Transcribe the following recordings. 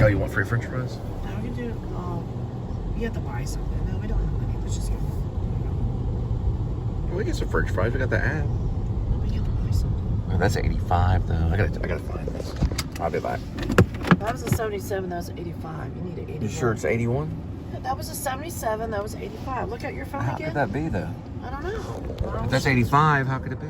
Oh, you want free French fries? No, we can do. You have to buy something. No, we don't have money. Let's just get. We get some French fries. We got the app. No, but you have to buy something. Oh, that's 85 though. I gotta find this. I'll be back. That was a 77. That was an 85. You need an 81. You sure it's 81? That was a 77. That was 85. Look at your phone How again. could that be though? I don't know. If that's 85, how could it be?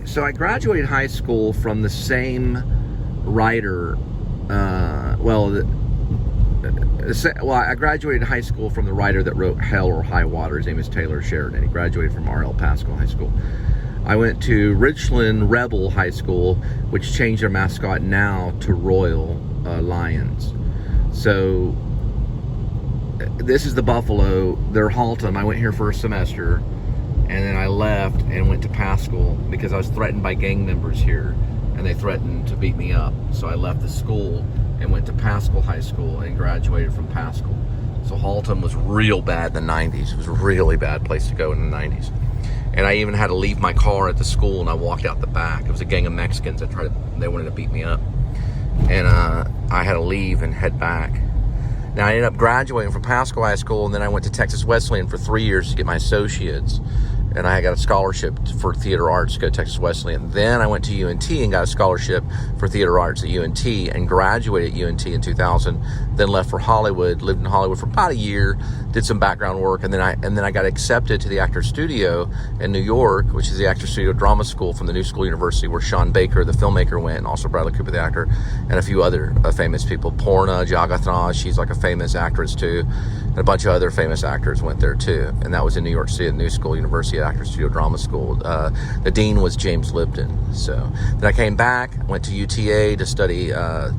So I graduated high school from the same writer. I graduated high school from the writer that wrote Hell or High Water. His name is Taylor Sheridan. He graduated from R.L. Pascal High School. I went to Richland Rebel High School, which changed their mascot now to Royal Lions. So this is the Buffalo. They're Haltom. I went here for a semester. And then I left and went to Pascal because I was threatened by gang members here, and they threatened to beat me up. So I left the school and went to Pascal High School and graduated from Pascal. So Haltom was real bad in the 90s. It was a really bad place to go in the 90s. And I even had to leave my car at the school, and I walked out the back. It was a gang of Mexicans that they wanted to beat me up. And I had to leave and head back. Now I ended up graduating from Pascal High School, and then I went to Texas Wesleyan for 3 years to get my associates. And I got a scholarship for theater arts to go to Texas Wesleyan. Then I went to UNT and got a scholarship for theater arts at UNT and graduated at UNT in 2000. Then left for Hollywood, lived in Hollywood for about a year, did some background work, and then I got accepted to the Actors Studio in New York, which is the Actors Studio Drama School from the New School University, where Sean Baker, the filmmaker, went, and also Bradley Cooper, the actor, and a few other famous people. Porna Jagathna, she's like a famous actress too, and a bunch of other famous actors went there too. And that was in New York City, the New School University Actors Studio Drama School. The dean was James Lipton. So then I came back, went to UTA to study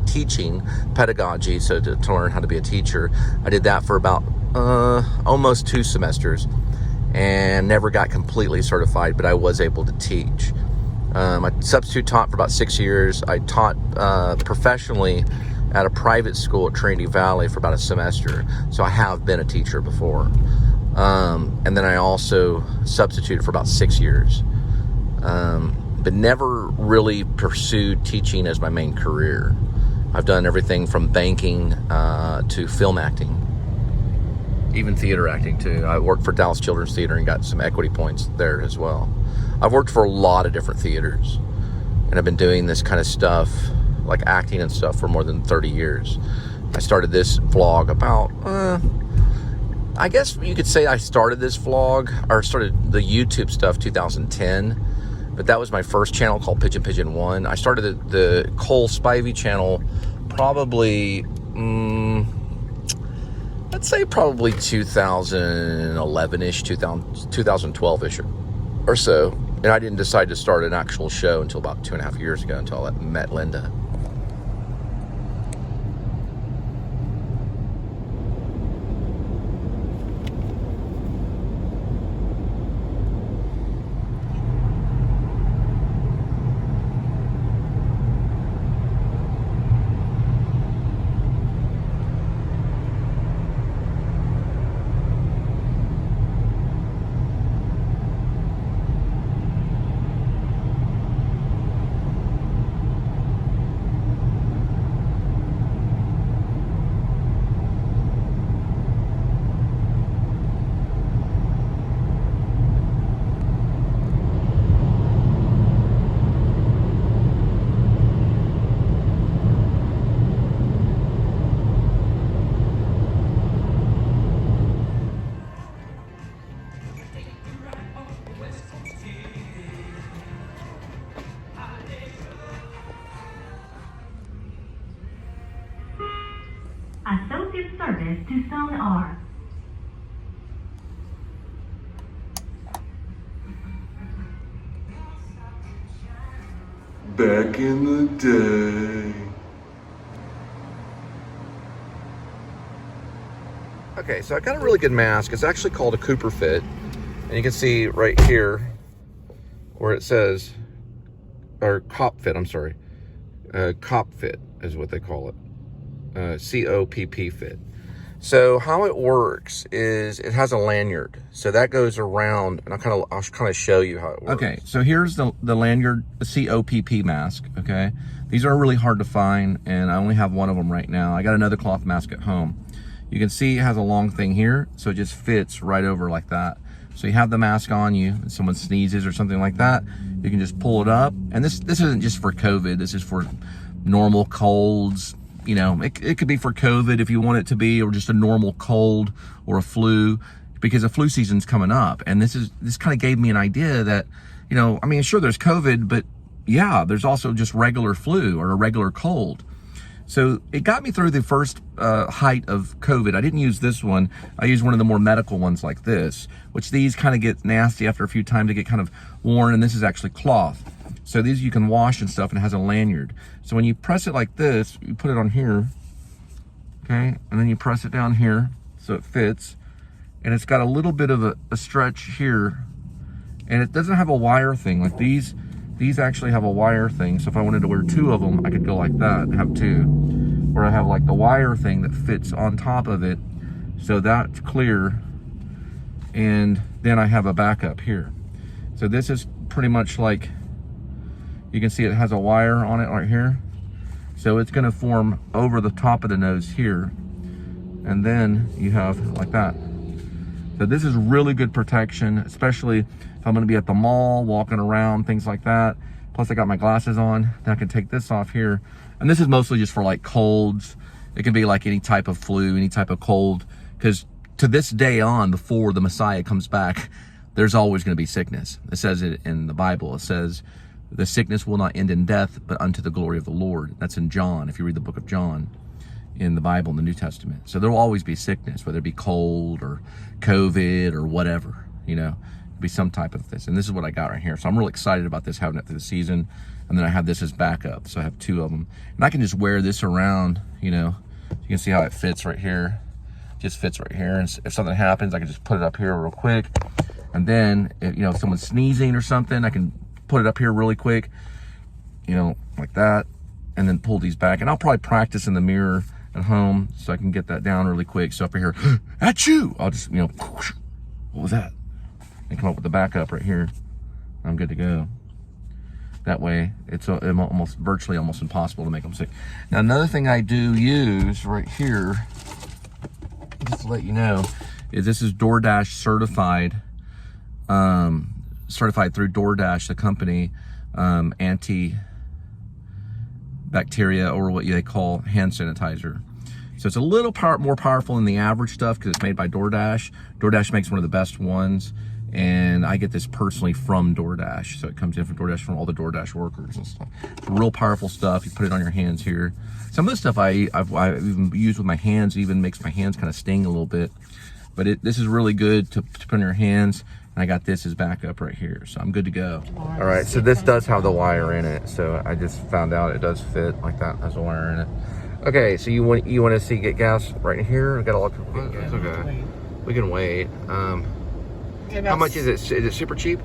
teaching, pedagogy, so to learn how to be a teacher. I did that for about almost 2 semesters and never got completely certified, but I was able to teach. I substitute taught for about 6 years. I taught professionally at a private school at Trinity Valley for about a semester, so I have been a teacher before. And then I also substituted for about 6 years, but never really pursued teaching as my main career. I've done everything from banking to film acting, even theater acting too. I worked for Dallas Children's Theater and got some equity points there as well. I've worked for a lot of different theaters, and I've been doing this kind of stuff, like acting and stuff, for more than 30 years. I started this vlog about, I guess you could say I started this vlog, or started the YouTube stuff 2010, but that was my first channel called Pigeon Pigeon 1. I started the Cole Spivey channel probably, let's say probably 2011-ish, 2012-ish or so. And I didn't decide to start an actual show until about 2.5 years ago, until I met Linda. service to Zone R. Back in the day. Okay, so I got a really good mask. It's actually called a Cooper fit. And you can see right here where it says, or Cop fit, I'm sorry. Cop fit is what they call it. C-O-P-P fit. So how it works is it has a lanyard. So that goes around, and I'll kind of show you how it works. Okay, so here's the lanyard, the COPP mask, okay? These are really hard to find, and I only have one of them right now. I got another cloth mask at home. You can see it has a long thing here, so it just fits right over like that. So you have the mask on you, and someone sneezes or something like that, you can just pull it up. And this isn't just for COVID, this is for normal colds. You know, it could be for COVID if you want it to be, or just a normal cold or a flu, because the flu season's coming up. And this kind of gave me an idea that, you know, I mean, sure, there's COVID, but yeah, there's also just regular flu or a regular cold. So it got me through the first height of COVID. I didn't use this one. I used one of the more medical ones like this, which these kind of get nasty after a few times. They get kind of worn, and this is actually cloth. So these you can wash and stuff, and it has a lanyard. So when you press it like this, you put it on here, okay? And then you press it down here so it fits. And it's got a little bit of a stretch here. And it doesn't have a wire thing. Like these actually have a wire thing. So if I wanted to wear two of them, I could go like that and have two. Or I have like the wire thing that fits on top of it. So that's clear. And then I have a backup here. So this is pretty much like, you can see it has a wire on it right here. So it's gonna form over the top of the nose here. And then you have like that. So this is really good protection, especially if I'm gonna be at the mall, walking around, things like that. Plus I got my glasses on, then I can take this off here. And this is mostly just for like colds. It can be like any type of flu, any type of cold. Because to this day on, before the Messiah comes back, there's always gonna be sickness. It says it in the Bible, it says, the sickness will not end in death, but unto the glory of the Lord. That's in John, if you read the book of John in the Bible, in the New Testament. So there will always be sickness, whether it be cold or COVID or whatever, you know, it'll be some type of this. And this is what I got right here. So I'm really excited about this, having it through the season. And then I have this as backup. So I have two of them. And I can just wear this around, you know. You can see how it fits right here. Just fits right here. And if something happens, I can just put it up here real quick. And then, if, you know, if someone's sneezing or something, I can put it up here really quick, you know, like that, and then pull these back. And I'll probably practice in the mirror at home so I can get that down really quick. So if I hear, achoo, I'll just, you know, what was that? And come up with the backup right here. I'm good to go. That way, it's almost virtually almost impossible to make them sick. Now, another thing I do use right here, just to let you know, is this is DoorDash certified. Certified through DoorDash, the company, anti-bacteria, or what they call hand sanitizer. So it's a little more powerful than the average stuff because it's made by DoorDash. DoorDash makes one of the best ones, and I get this personally from DoorDash. So it comes in from DoorDash, from all the DoorDash workers and stuff. It's real powerful stuff. You put it on your hands here. Some of the stuff I've even used with my hands, even makes my hands kind of sting a little bit. But this is really good to put on your hands. And I got this as backup right here, so I'm good to go. All right, so this does have the wire in it. So I just found out it does fit like that, has a wire in it. Okay, so you want to see get gas right here? I got a lot of, it's okay. We can wait. How much is it? Is it super cheap?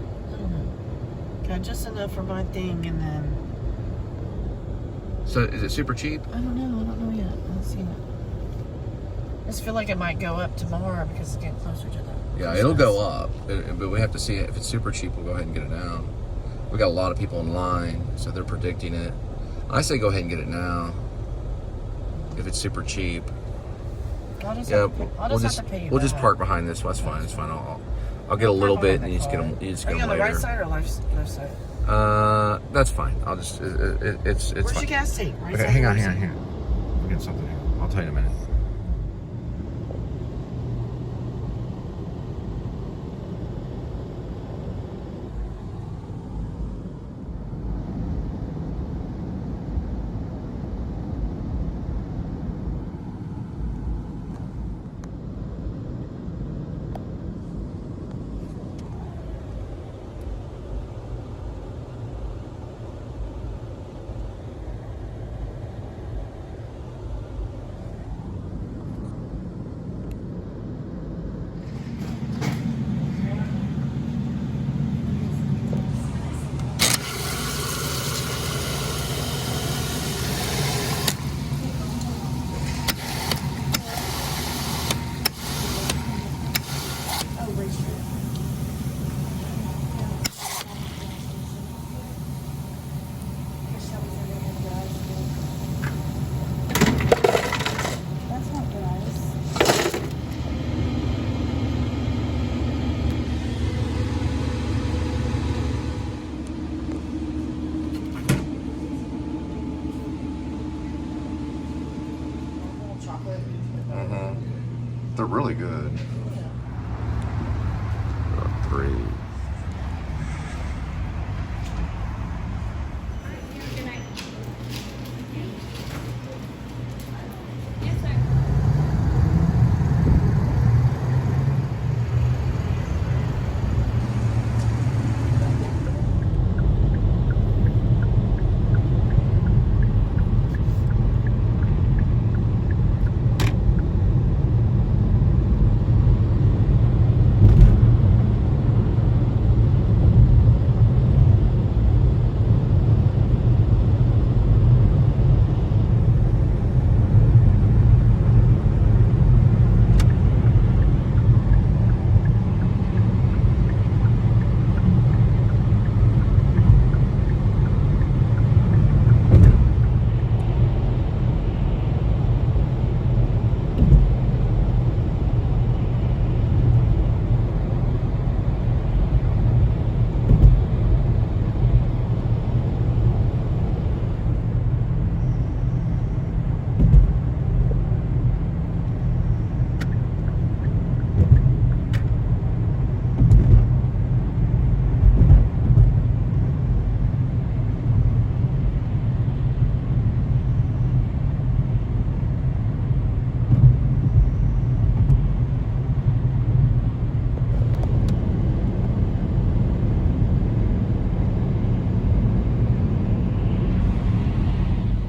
Got just enough for my thing, and then. So is it super cheap? I don't know yet. Let's see. I just feel like it might go up tomorrow because it's getting closer to that. Yeah, it'll go up, but we have to see if it's super cheap. We'll go ahead and get it down. We got a lot of people in line, so they're predicting it. I say go ahead and get it now. If it's super cheap. We'll just park behind this. Well, that's fine. It's fine. I'll get a little bit, and you just get them. You just get them later. Are you on the right side or left side? That's fine. I'll just. It's Where's fine. your gas tank? Right Okay, side, hang on. side? I'll get something. I'll tell you in a minute. quick. They're really good. Yeah. 3.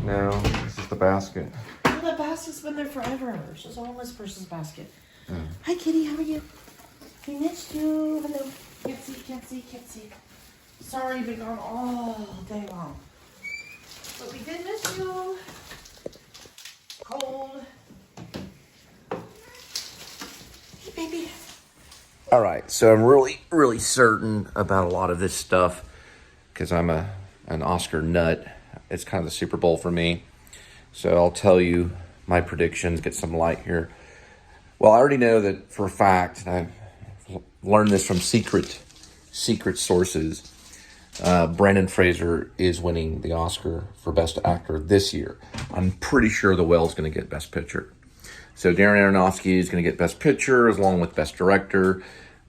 Now, this is the basket. Oh, that basket's been there forever. It's just a homeless person's basket. Hi, kitty. How are you? We missed you. Hello. Can't see. Sorry, you've been gone all day long. But we did miss you. Cold. Hey, baby. All right, so I'm really certain about a lot of this stuff because I'm an Oscar nut. It's kind of the Super Bowl for me. So I'll tell you my predictions, get some light here. Well, I already know that for a fact, and I've learned this from secret sources, Brendan Fraser is winning the Oscar for Best Actor this year. I'm pretty sure The Whale's going to get Best Picture. So Darren Aronofsky is going to get Best Picture along with Best Director.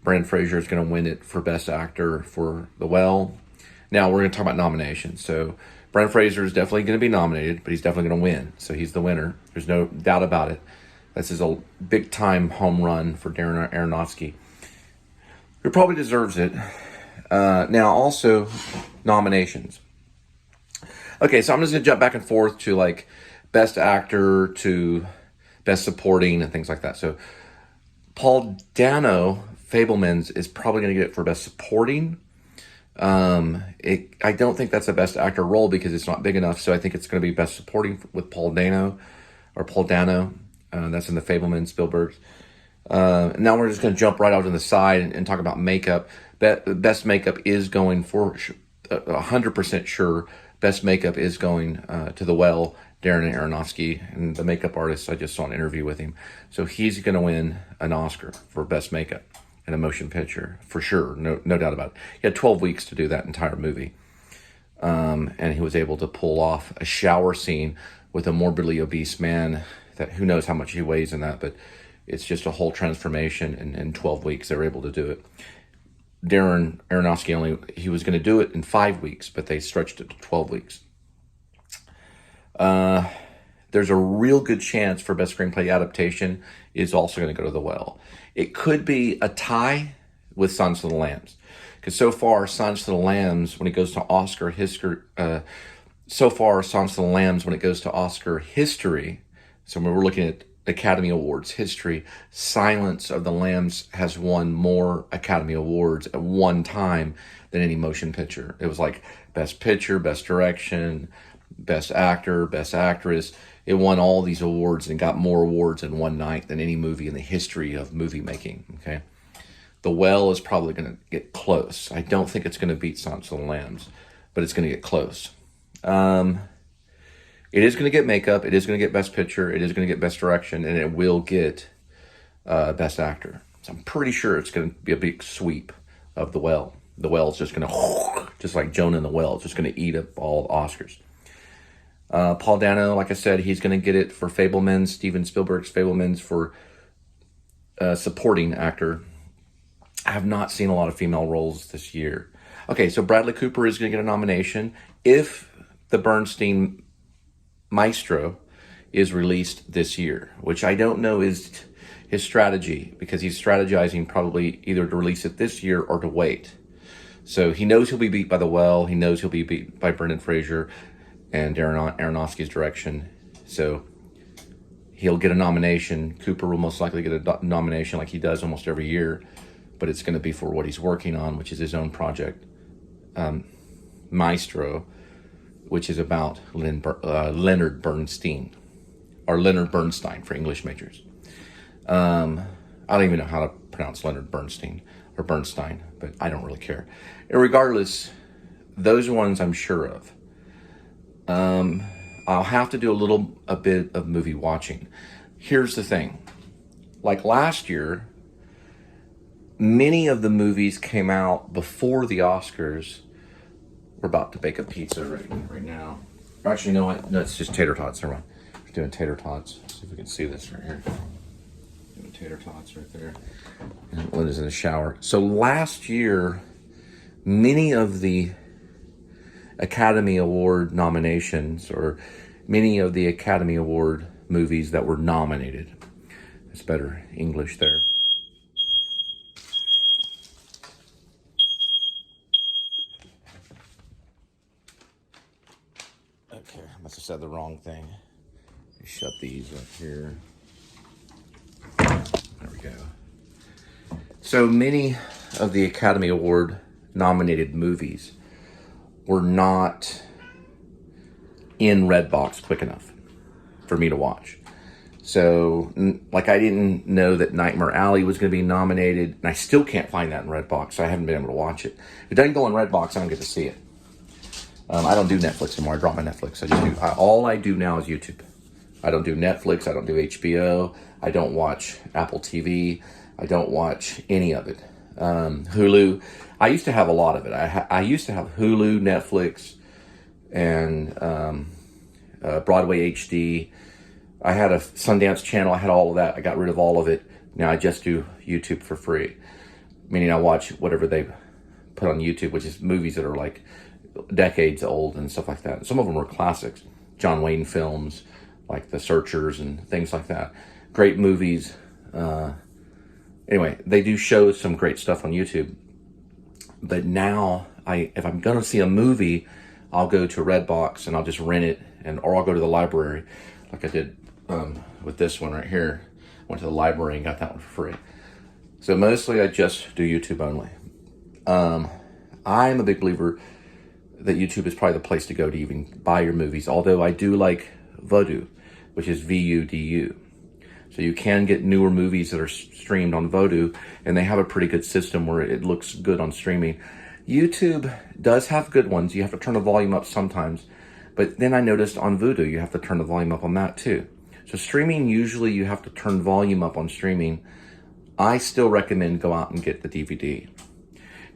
Brendan Fraser is going to win it for Best Actor for The Whale. Now we're going to talk about nominations. So Brendan Fraser is definitely going to be nominated, but he's definitely going to win. So he's the winner. There's no doubt about it. This is a big-time home run for Darren Aronofsky. He probably deserves it. Now, also, nominations. Okay, so I'm just going to jump back and forth to, like, Best Actor to Best Supporting and things like that. So Paul Dano, Fabelmans, is probably going to get it for Best Supporting. I don't think that's a Best Actor role because it's not big enough, so I think it's going to be Best Supporting with Paul Dano. That's in the Fabelmans, Spielberg's. Now we're just going to jump right out to the side and talk about makeup. Best makeup is going for 100% sure. Best makeup is going to The Whale, Darren Aronofsky, and the makeup artist. I just saw an interview with him, so he's going to win an Oscar for Best Makeup in a motion picture for sure. No doubt about it. He had 12 weeks to do that entire movie, and he was able to pull off a shower scene with a morbidly obese man that who knows how much he weighs in that, but it's just a whole transformation in 12 weeks. They were able to do it. Darren Aronofsky he was going to do it in 5 weeks, but they stretched it to 12 weeks. There's a real good chance for Best Screenplay Adaptation is also going to go to The Whale. It could be a tie with Silence of the Lambs, because so far Silence of the Lambs, when it goes to Oscar history, so when we're looking at Academy Awards history, Silence of the Lambs has won more Academy Awards at one time than any motion picture. It was like Best Picture, Best Direction, Best Actor, Best Actress. It won all these awards and got more awards in one night than any movie in the history of movie making, okay? The Whale is probably going to get close. I don't think it's going to beat Silence of the Lambs, but it's going to get close. It is going to get makeup. It is going to get Best Picture. It is going to get Best Direction, and it will get Best Actor. So I'm pretty sure it's going to be a big sweep of The Whale. The Whale's just going to, just like Jonah and the Whale, it's just going to eat up all the Oscars. Paul Dano, like I said, he's going to get it for Fabelmans, Steven Spielberg's Fabelmans for supporting actor. I have not seen a lot of female roles this year. Okay, so Bradley Cooper is going to get a nomination if the Bernstein Maestro is released this year, which I don't know is his strategy, because he's strategizing probably either to release it this year or to wait. So he knows he'll be beat by The Well. He knows he'll be beat by Brendan Fraser and Darren Aronofsky's direction. So he'll get a nomination. Cooper will most likely get a nomination like he does almost every year, but it's going to be for what he's working on, which is his own project, Maestro, which is about Leonard Bernstein, or Leonard Bernstein for English majors. I don't even know how to pronounce Leonard Bernstein or Bernstein, but I don't really care. And regardless, those are ones I'm sure of. I'll have to do a bit of movie watching. Here's the thing. Like last year, many of the movies came out before the Oscars. We're about to bake a pizza right now. Actually, you know what? No, it's just tater tots. Never mind. We're doing tater tots. Let's see if we can see this right here. Doing tater tots right there. And Linda's in the shower. So last year, many of the Academy Award nominations, or many of the Academy Award movies that were nominated. It's better English there. Okay, I must have said the wrong thing. Shut these up here. There we go. So many of the Academy Award nominated movies were not in Redbox quick enough for me to watch. So, like, I didn't know that Nightmare Alley was going to be nominated, and I still can't find that in Redbox, so I haven't been able to watch it. If it doesn't go in Redbox, I don't get to see it. I don't do Netflix anymore. I dropped my Netflix. All I do now is YouTube. I don't do Netflix. I don't do HBO. I don't watch Apple TV. I don't watch any of it. Hulu. I used to have a lot of it. I used to have Hulu, Netflix, and Broadway HD. I had a Sundance channel. I had all of that. I got rid of all of it. Now I just do YouTube for free. Meaning I watch whatever they put on YouTube, which is movies that are like decades old and stuff like that. Some of them are classics. John Wayne films, like The Searchers and things like that. Great movies. Anyway, they do show some great stuff on YouTube. But now, if I'm going to see a movie, I'll go to Redbox and I'll just rent it, or I'll go to the library, like I did with this one right here. Went to the library and got that one for free. So mostly I just do YouTube only. I'm a big believer that YouTube is probably the place to go to even buy your movies, although I do like Vudu, which is VUDU. So you can get newer movies that are streamed on Vudu, and they have a pretty good system where it looks good on streaming. YouTube does have good ones. You have to turn the volume up sometimes, but then I noticed on Vudu you have to turn the volume up on that too. So streaming, usually you have to turn volume up on streaming. I still recommend go out and get the DVD.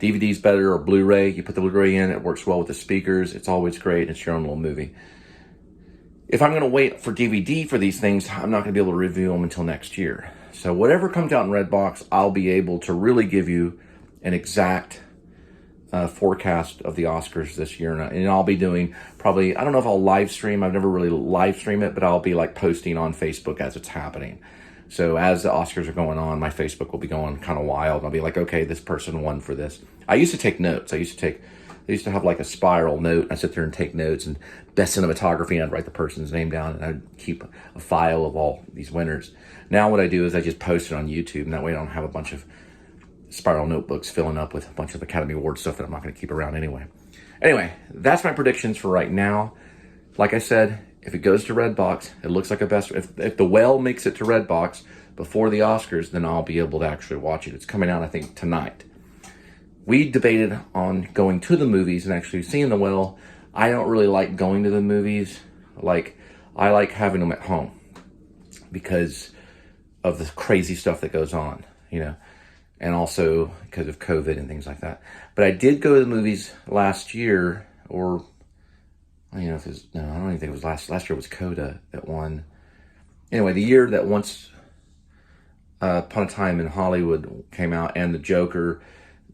DVD's better, or Blu-ray. You put the Blu-ray in, it works well with the speakers. It's always great. It's your own little movie. If I'm going to wait for DVD for these things, I'm not going to be able to review them until next year. So whatever comes out in Redbox, I'll be able to really give you an exact forecast of the Oscars this year. And I'll be doing probably, I don't know if I'll live stream. I've never really live stream it, but I'll be like posting on Facebook as it's happening. So as the Oscars are going on, my Facebook will be going kind of wild. I'll be like, okay, this person won for this. I used to take notes. I used to have like a spiral note. I sit there and take notes, and best cinematography, and I'd write the person's name down, and I'd keep a file of all these winners. Now what I do is I just post it on YouTube, and that way I don't have a bunch of spiral notebooks filling up with a bunch of Academy Award stuff that I'm not going to keep around anyway. Anyway, that's my predictions for right now. Like I said, if it goes to Redbox, it looks like a best. If The Well makes it to Redbox before the Oscars, then I'll be able to actually watch it. It's coming out, I think, tonight. We debated on going to the movies and actually seeing The Well. I don't really like going to the movies. I like having them at home because of the crazy stuff that goes on, and also because of COVID and things like that. But I did go to the movies last year, or I don't know if it was, no, I don't even think it was last year was Coda that won. Anyway, the year that Once Upon a Time in Hollywood came out, and The Joker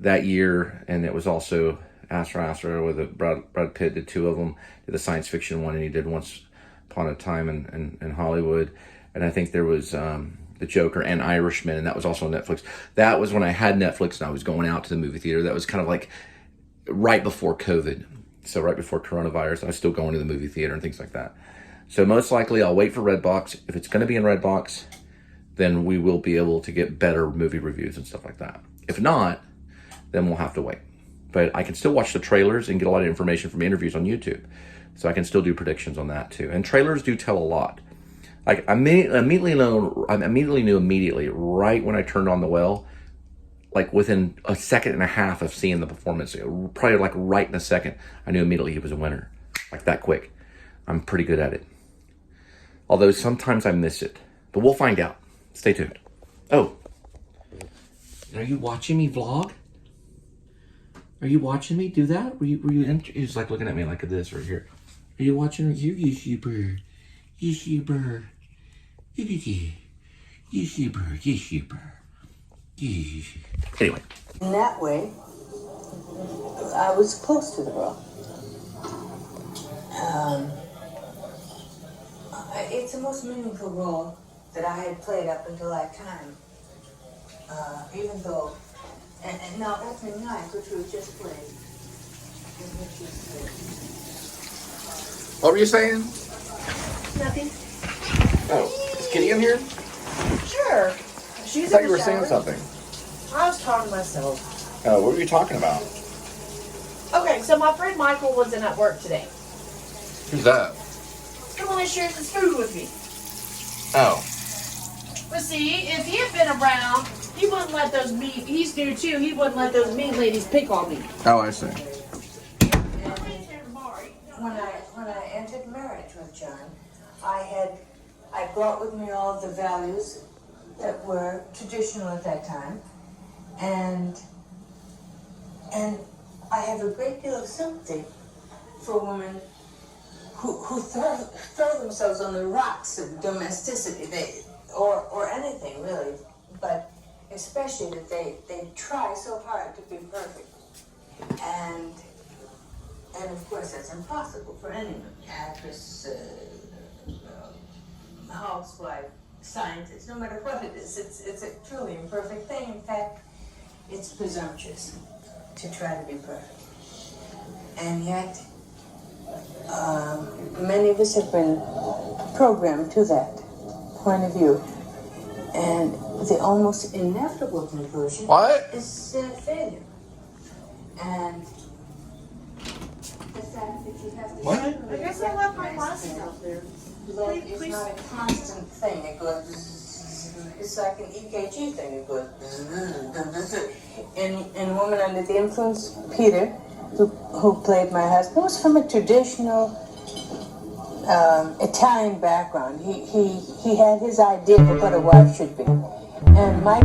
that year, and it was also Astra with Brad Pitt did 2 of them, did the science fiction one, and he did Once Upon a Time in Hollywood, and I think there was The Joker and Irishman, and that was also on Netflix. That was when I had Netflix and I was going out to the movie theater. That was kind of like right before COVID, so right before coronavirus. I was still going to the movie theater and things like that. So most likely I'll wait for Redbox. If it's going to be in Redbox, then we will be able to get better movie reviews and stuff like that. If not, then we'll have to wait. But I can still watch the trailers and get a lot of information from interviews on YouTube. So I can still do predictions on that too. And trailers do tell a lot. Like I immediately knew right when I turned on the well, like within a second and a half of seeing the performance, probably like right in a second, I knew immediately he was a winner. Like that quick. I'm pretty good at it. Although sometimes I miss it. But we'll find out. Stay tuned. Oh. Are you watching me vlog? Are you watching me do that? Were you he's like looking at me like this right here. Are you watching you YouTuber? YouTuber. YouTuber. Anyway. In that way, I was close to the role. It's the most meaningful role that I had played up until that time. Even though, and now Opening Night, which we just played. What were you saying? Nothing. Oh, is Kitty in here? Sure. I She's thought in you the were saying shower. something. I was talking to myself. Oh, what were you talking about? Okay, so my friend Michael wasn't at work today. Who's that? The one that shares his food with me. Oh. But see, if he had been around, he wouldn't let those he's new too, he wouldn't let those mean ladies pick on me. Oh, I see. When I entered marriage with John, I brought with me all the values that were traditional at that time, and I have a great deal of sympathy for women who throw themselves on the rocks of domesticity, or anything really, but especially that they try so hard to be perfect, and of course that's impossible for anyone. Actress, housewife, scientist, no matter what it is, it's a truly imperfect thing. In fact, it's presumptuous to try to be perfect, and yet many of us have been programmed to that point of view, and the almost inevitable conclusion is failure. And the fact that you have to I guess I left my glasses out there. Love is not a constant thing. It goes, it's like an EKG thing. It goes, in Woman Under the Influence, Peter, who played my husband, was from a traditional Italian background. He had his idea of what a wife should be. And my